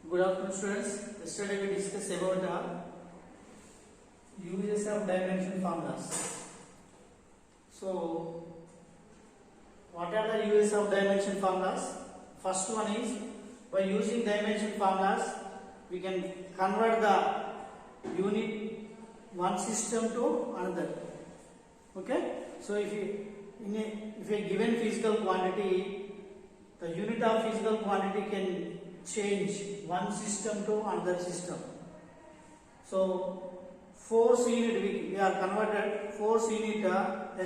Good afternoon, students. Yesterday we discussed about the uses of dimension formulas. So, what are the uses of dimension formulas? First one is by using dimension formulas, we can convert the unit one system to another. Okay? So, if a given physical quantity, the unit of physical quantity can change one system to another system. So force unit we are converted force unit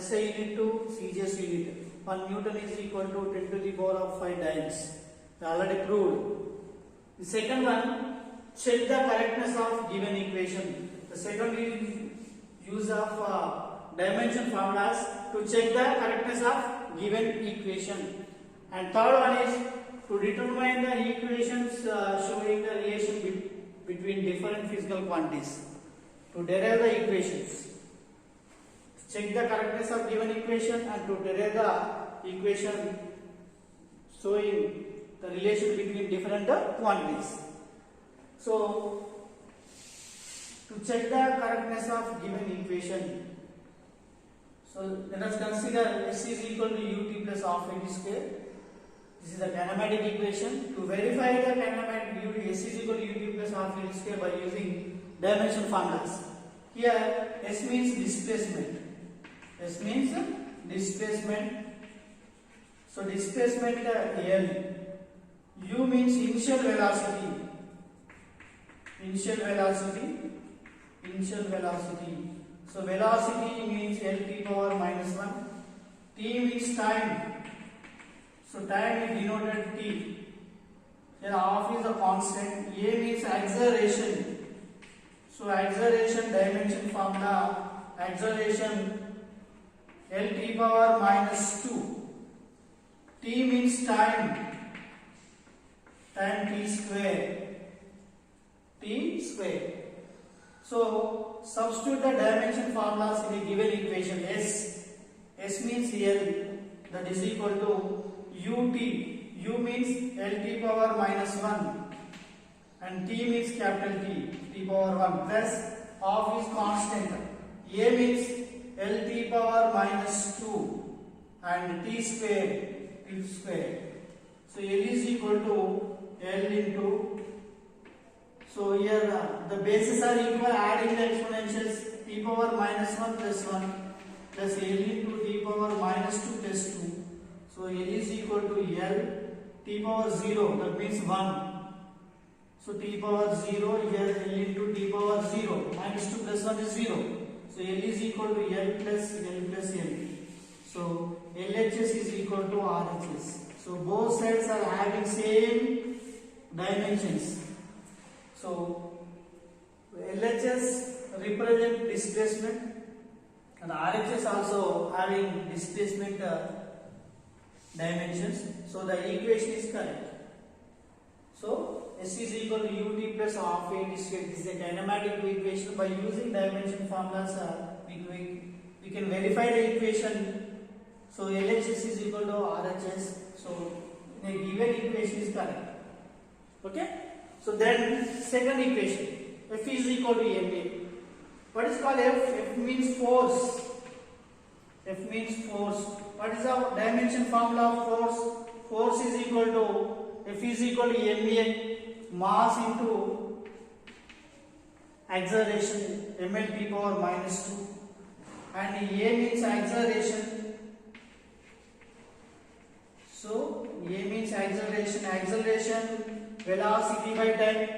SI unit to CGS unit. 1 Newton is equal to 10 to the power of 5 dynes. We already proved. The second one, check the correctness of given equation. The second is use of dimension formulas to check the correctness of given equation. And third one is to determine the equations showing the relation between different physical quantities. To derive the equations. Check the correctness of given equation and to derive the equation showing the relation between different quantities. So, to check the correctness of given equation. So, let us consider S is equal to ut plus half at square. This is the kinematic equation. To verify the kinematic S is equal to ut plus half L square by using dimension formulas. Here S means displacement. S means displacement. So displacement L. U means initial velocity. Initial velocity. Initial velocity. So velocity means L t power minus 1. T means time. So time is denoted T. Here half is a constant. A means acceleration. So acceleration dimension formula. Acceleration L t power minus 2. T means time. Time T square. T square. So substitute the dimension formulas in a given equation. S means L. That is equal to ut. U means Lt power minus 1 and T means capital T power 1 plus half is constant. A means Lt power minus 2 and T square. So L is equal to L into, so here the bases are equal, adding the exponentials T power minus 1 plus 1 plus L into T power minus 2 plus 2. So L is equal to L T power 0, that means 1. So T power 0, here L into T power 0, minus 2 plus 1 is 0. So L is equal to L plus L. So LHS is equal to RHS. So both sides are having same dimensions. So LHS represent displacement and RHS also having displacement dimensions. So the equation is correct. So S is equal to ut plus half a square. This is a kinematic equation. By using dimension formulas, we can verify the equation. So LHS is equal to RHS. So the given equation is correct. Okay. So then second equation, F is equal to ma. What is called F? F means force. F means force. What is the dimension formula of force? Force is equal to F is equal to ma, mass into acceleration, ml t power minus 2. And A means acceleration. So A means acceleration, velocity by time,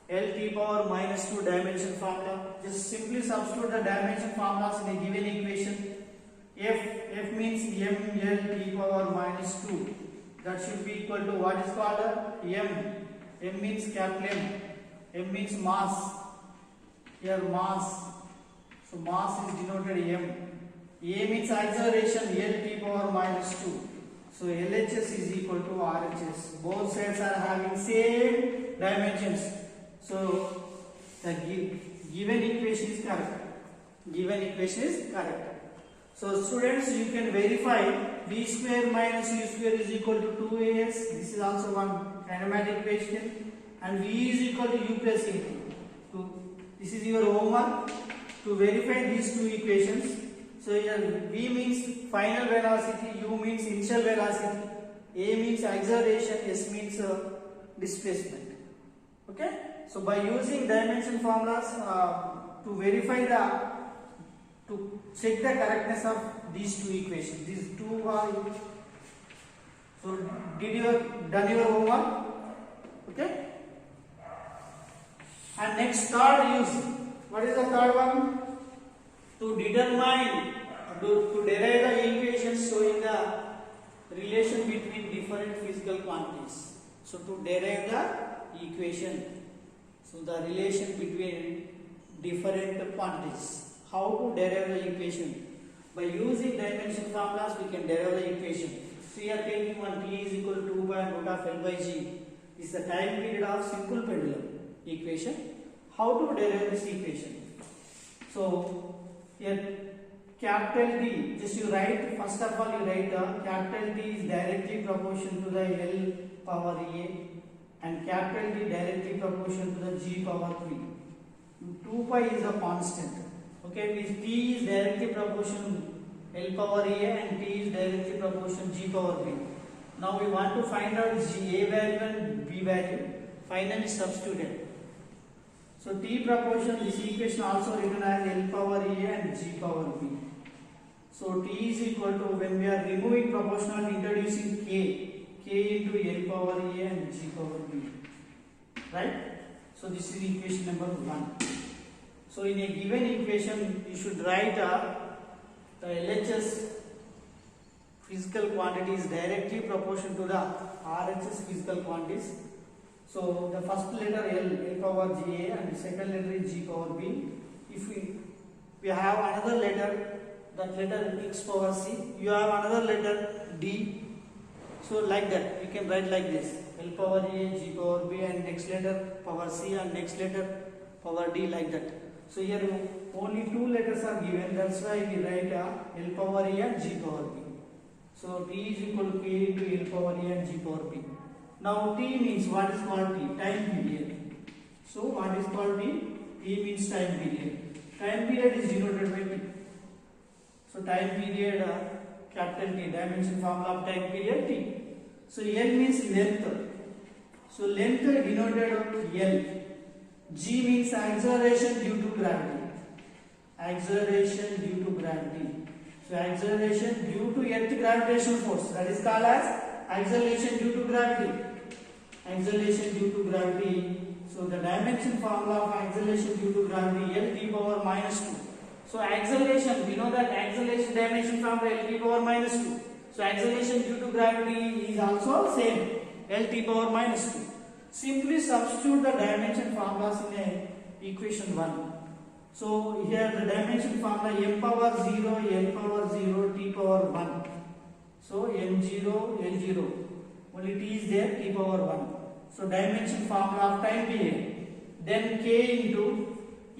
L t power minus 2 dimension formula. Just simply substitute the dimension formulas in a given equation. F means ml t power minus 2. That should be equal to what is called m. M means capital M. M means mass. Here mass. So mass is denoted m. A means acceleration, L t power minus 2. So LHS is equal to RHS. Both sides are having same dimensions. So the given equation is correct. Given equation is correct. So students, you can verify b square minus u square is equal to 2as. This is also one kinematic equation. and V is equal to U plus A. This is your homework to verify these two equations. So here V means final velocity, U means initial velocity, A means acceleration, S means displacement. Okay. So by using dimension formulas to verify to check the correctness of these two equations. These two are. So did you done your homework? Okay. And next third use. What is the third one? To determine, to derive the equations showing the relation between different physical quantities. So to derive the equation. So the relation between different quantities. How to derive the equation? By using dimension formulas, we can derive the equation. So we are taking one T is equal to 2 by root of L by G. This is the time period of simple pendulum equation. How to derive this equation? So here capital D, just you write, first of all you write capital D is directly proportional to the L power A and capital D directly proportional to the G power 3. 2 pi is a constant. Okay, means T is directly proportional L power A and T is directly proportional G power B. Now we want to find out G A value and B value. Finally substituted. So T proportional, this equation also written as L power A and G power B. So T is equal to, when we are removing proportional, introducing K into L power A and G power B. Right? So this is equation number 1. So in a given equation, you should write the LHS physical quantities directly proportional to the RHS physical quantities. So the first letter L power G A and the second letter is G power B. If we have another letter, that letter X power C, you have another letter D. So like that, you can write like this: L power A, G power B, and next letter power C, and next letter power D, like that. So here only 2 letters are given. That's why we write L power A and G power B. So T is equal to K into L power A and G power B. Now T means, what is called T? Time period. So what is called T? T means time period. Time period is denoted by T. So time period, capital T, dimension formula of time period T. So L means length. So length denoted L. G means acceleration due to gravity. Acceleration due to gravity. So acceleration due to earth gravitational force, that is called as acceleration due to gravity. Acceleration due to gravity. So the dimension formula of acceleration due to gravity, L t power minus 2. So acceleration, we know that acceleration dimension formula L t power minus 2. So acceleration due to gravity is also same, L t power minus 2. Simply substitute the dimension formulas in equation 1. So here the dimension formula m power 0, L power 0, t power 1. So m0, L0. Only t is there, t power 1. So dimension formula of time period. Then k into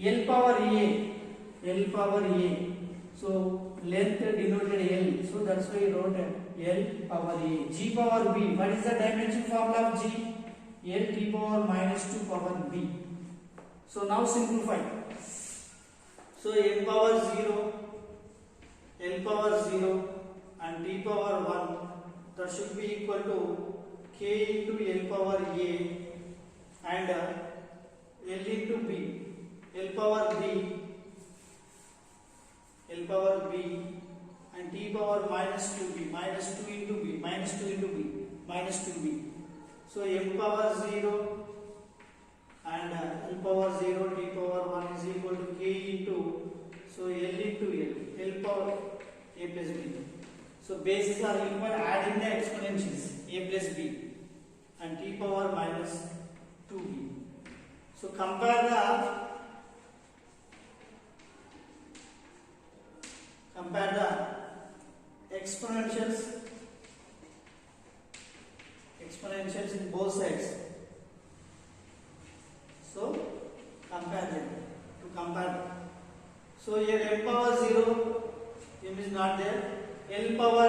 L power A. L power A. So length denoted L. So that's why I wrote L power A. G power B. What is the dimension formula of G? L t power minus 2 power B. So now simplify. So m power 0, L power 0 and t power 1, that should be equal to k into L power A and L into B. L power B and t power minus 2b, minus 2 into b, minus 2 into b, minus 2b. So m power 0 and L power 0, t power 1 is equal to k into, so L into L power a plus b. So bases are equal, adding the exponentials a plus b and t power minus 2b. So compare the exponentials in both sides. So compare them, to compare them. So here m power 0, m is not there. L power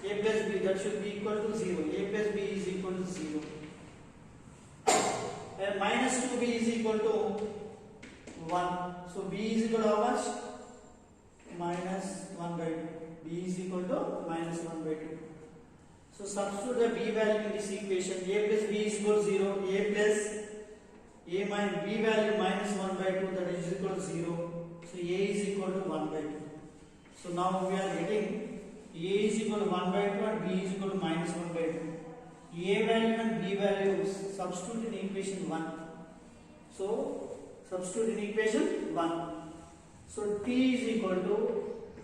a plus b, that should be equal to 0. A plus b is equal to 0. to b is equal to 1. So b is equal to how much? Minus 1 by 2. b is equal to minus 1 by 2. So substitute the b value in this equation. A plus b is equal to 0. A plus a minus b value minus 1 by 2, that is equal to 0. So a is equal to 1 by 2. So now we are getting a is equal to 1 by 2 and b is equal to minus 1 by 2. A value and b values substitute in equation 1. So substitute in equation 1. So t is equal to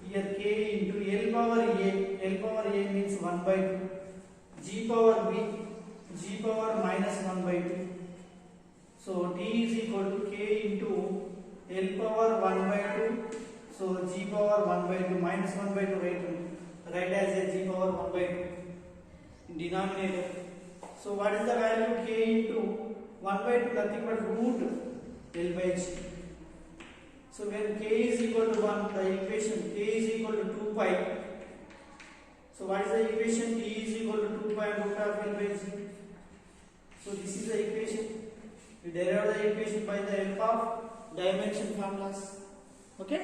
here k into L power a. L power a means 1 by 2. G power b, g power minus 1 by 2. So t is equal to k into L power 1 by 2. So g power 1 by 2 minus 1 by 2, write as a g power 1 by 2 in denominator. So what is the value? K into 1 by 2, nothing but root L by g. So when k is equal to 1, the equation k is equal to 2 pi. So what is the equation? T is equal to 2 pi root of L by g. So this is the equation. We derive the equation by the help of dimension formulas. Okay?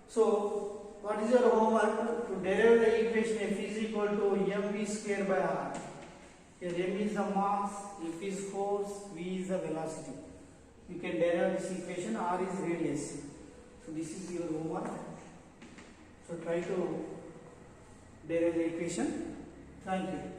So what is your homework? To derive the equation f is equal to mv square by r. Here m is the mass, f is force, v is the velocity. You can derive this equation. R is radius. So this is your homework. So try to derive the equation. Thank you.